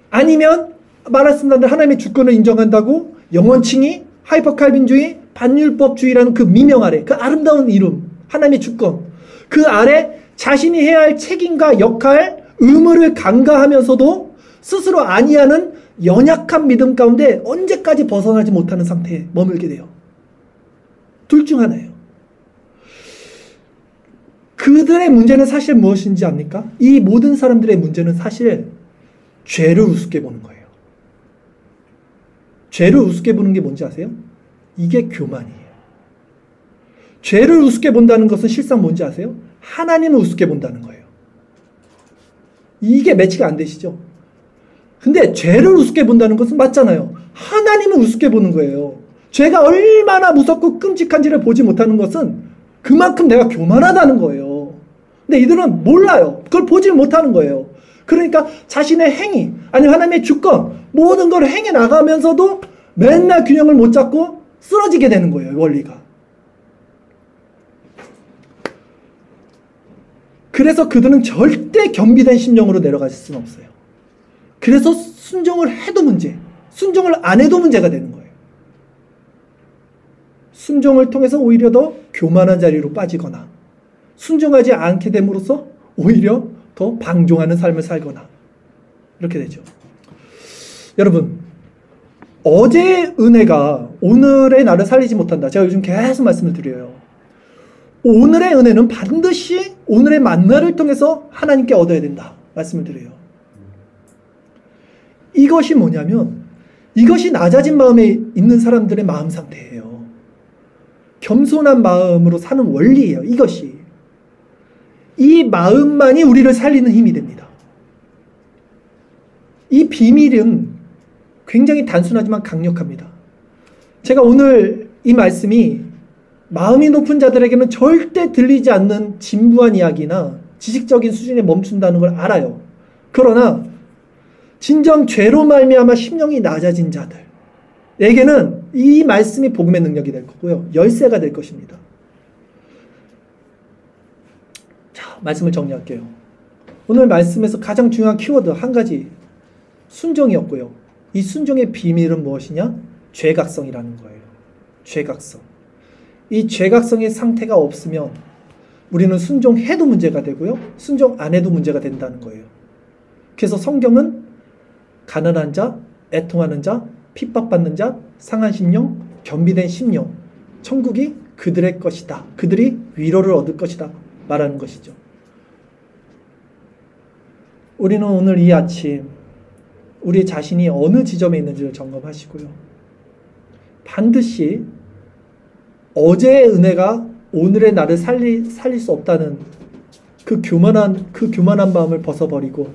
아니면 말했습니다. 하나님의 주권을 인정한다고 영원칭의, 하이퍼칼빈주의, 반율법주의라는 그 미명 아래, 그 아름다운 이름, 하나님의 주권, 그 아래 자신이 해야 할 책임과 역할, 의무를 간과하면서도 스스로 아니하는 연약한 믿음 가운데 언제까지 벗어나지 못하는 상태에 머물게 돼요. 둘 중 하나예요. 그들의 문제는 사실 무엇인지 압니까? 이 모든 사람들의 문제는 사실 죄를 우습게 보는 거예요. 죄를 우습게 보는 게 뭔지 아세요? 이게 교만이에요. 죄를 우습게 본다는 것은 실상 뭔지 아세요? 하나님을 우습게 본다는 거예요. 이게 매치가 안 되시죠? 근데 죄를 우습게 본다는 것은 맞잖아요. 하나님을 우습게 보는 거예요. 죄가 얼마나 무섭고 끔찍한지를 보지 못하는 것은 그만큼 내가 교만하다는 거예요. 근데 이들은 몰라요. 그걸 보지 못하는 거예요. 그러니까 자신의 행위, 아니면 하나님의 주권, 모든 걸 행해 나가면서도 맨날 균형을 못 잡고 쓰러지게 되는 거예요. 원리가. 그래서 그들은 절대 겸비된 심령으로 내려갈 수는 없어요. 그래서 순종을 해도 문제, 순종을 안 해도 문제가 되는 거예요. 순종을 통해서 오히려 더 교만한 자리로 빠지거나, 순종하지 않게 됨으로써 오히려 더 방종하는 삶을 살거나, 이렇게 되죠. 여러분, 어제의 은혜가 오늘의 나를 살리지 못한다. 제가 요즘 계속 말씀을 드려요. 오늘의 은혜는 반드시 오늘의 만나를 통해서 하나님께 얻어야 된다. 말씀을 드려요. 이것이 뭐냐면, 이것이 낮아진 마음에 있는 사람들의 마음 상태예요. 겸손한 마음으로 사는 원리예요. 이것이. 이 마음만이 우리를 살리는 힘이 됩니다. 이 비밀은 굉장히 단순하지만 강력합니다. 제가 오늘 이 말씀이 마음이 높은 자들에게는 절대 들리지 않는 진부한 이야기나 지식적인 수준에 멈춘다는 걸 알아요. 그러나 진정 죄로 말미암아 심령이 낮아진 자들에게는 이 말씀이 복음의 능력이 될 거고요. 열쇠가 될 것입니다. 자, 말씀을 정리할게요. 오늘 말씀에서 가장 중요한 키워드 한 가지, 순종이었고요. 이 순종의 비밀은 무엇이냐? 죄각성이라는 거예요. 죄각성. 이 죄각성의 상태가 없으면 우리는 순종해도 문제가 되고요. 순종 안 해도 문제가 된다는 거예요. 그래서 성경은 가난한 자, 애통하는 자, 핍박받는 자, 상한 심령, 겸비된 심령, 천국이 그들의 것이다. 그들이 위로를 얻을 것이다. 말하는 것이죠. 우리는 오늘 이 아침 우리 자신이 어느 지점에 있는지를 점검하시고요. 반드시 어제의 은혜가 오늘의 나를 살릴 수 없다는 그 교만한 마음을 벗어버리고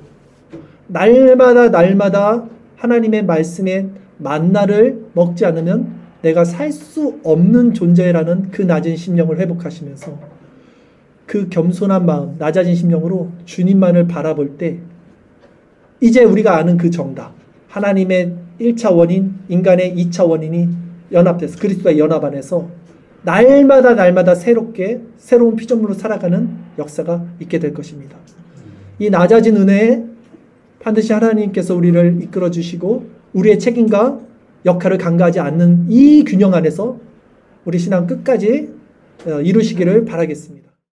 날마다 하나님의 말씀의 만나를 먹지 않으면 내가 살 수 없는 존재라는 그 낮은 심령을 회복하시면서 그 겸손한 마음, 낮아진 심령으로 주님만을 바라볼 때 이제 우리가 아는 그 정답, 하나님의 1차 원인, 인간의 2차 원인이 연합돼서 그리스도의 연합 안에서 날마다 새롭게 새로운 피조물로 살아가는 역사가 있게 될 것입니다. 이 낮아진 은혜에 반드시 하나님께서 우리를 이끌어 주시고 우리의 책임과 역할을 간과하지 않는 이 균형 안에서 우리 신앙 끝까지 이루시기를 바라겠습니다.